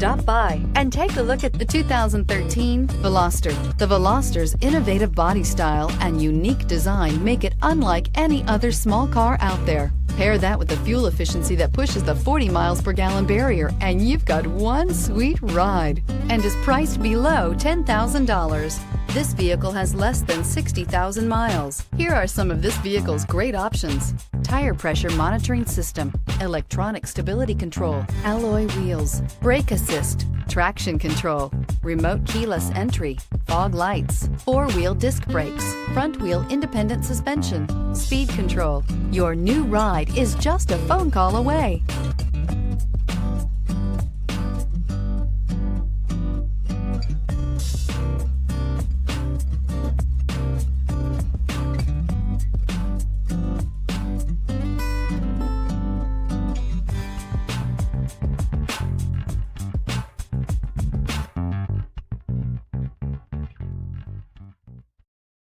Stop by and take a look at the 2013 Veloster. The Veloster's innovative body style and unique design make it unlike any other small car out there. Pair that with the fuel efficiency that pushes the 40 miles per gallon barrier, and you've got one sweet ride, and is priced below $10,000. This vehicle has less than 60,000 miles. Here are some of this vehicle's great options: tire pressure monitoring system, electronic stability control, alloy wheels, brake assist, traction control, remote keyless entry, fog lights, four-wheel disc brakes, front-wheel independent suspension, speed control. Your new ride is just a phone call away.